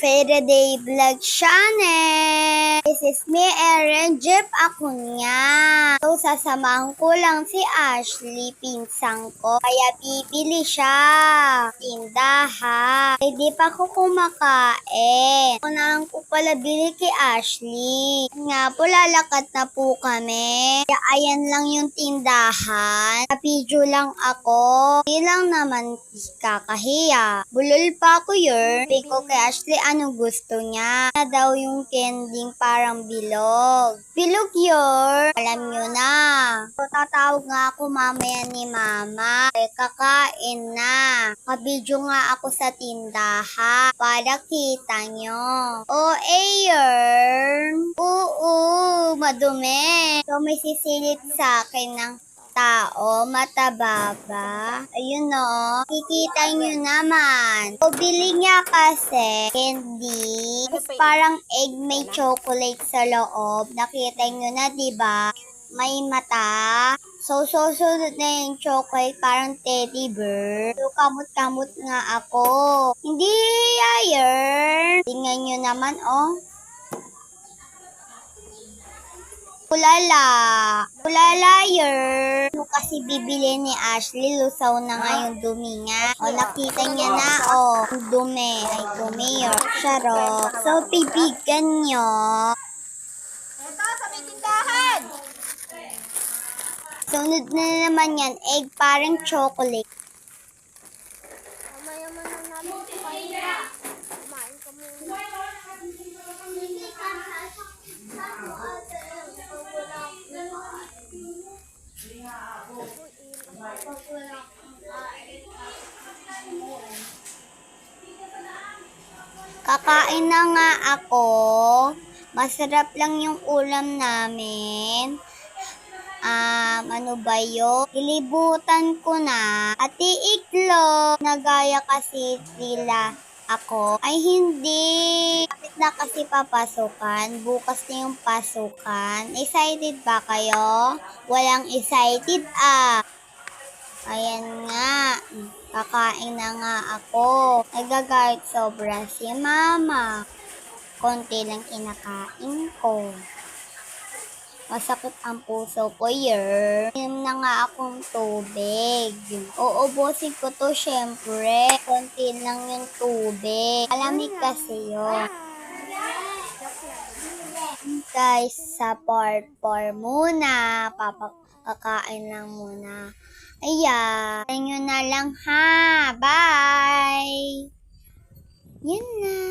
Faraday Vlog Channel! This is me, Erin Jeep Acuña. So, sasamahan ko lang si Ashley, pinsang ko. Kaya bibili siya. Tindahan. Hindi pa ako kumakain. Unahan ko pala bili kay Ashley. Nga po, lalakad na po kami. Kaya ayan lang yung tindahan. Video lang ako. Hindi lang naman kakahiya. Bulol pa ako yun. Sabi ko kay Ashley anong gusto niya. Na daw yung kending parang bilog. Bilog yun. Alam nyo na. So, tatawag nga ako mamaya ni mama. Kakain na. Kabidyo nga ako sa tindahan. Para kita nyo. O, ayun. Oo, madumi. So, may sisilip sa akin ng tao, mataba ba? Ayun o, kikita nyo naman. O, bili niya kasi candy. Parang egg may chocolate sa loob. Nakita nyo na, diba? May mata. So, susunod na yung chocolate, parang teddy bear. So, kamot-kamot nga ako. Hindi, ayer. Tingnan nyo naman, oh. Kulala yer. Ano kasi bibili ni Ashley, lusaw na nga yung dumi nga. O, nakita niya na, o, dumi. Ay, dumi yer. Charot. So, pipigan nyo. Ito, sa may tindahan! Sunod na naman yan, egg parang chocolate. Mamaya man lang namin ito kanina. Kumain ka muna. Kakain na nga ako. Masarap lang yung ulam namin. Ano ba yun? Ilibutan ko na. Ati iklog. Nagaya kasi sila ako. Ay hindi. Kapit na kasi papasukan. Bukas na yung pasukan. Excited ba kayo? Walang excited Ayan nga. Kakain na nga ako. Nagagalit sobra si mama. Konti lang kinakain ko. Masakit ang puso ko, yer. Inom na nga akong tubig. Uubusin ko to, syempre. Konti lang yung tubig. Malamig kasi yun. Guys, sa part 4 muna. Papakakain lang muna. Ayan. Nyo na lang ha. Bye! Yan na.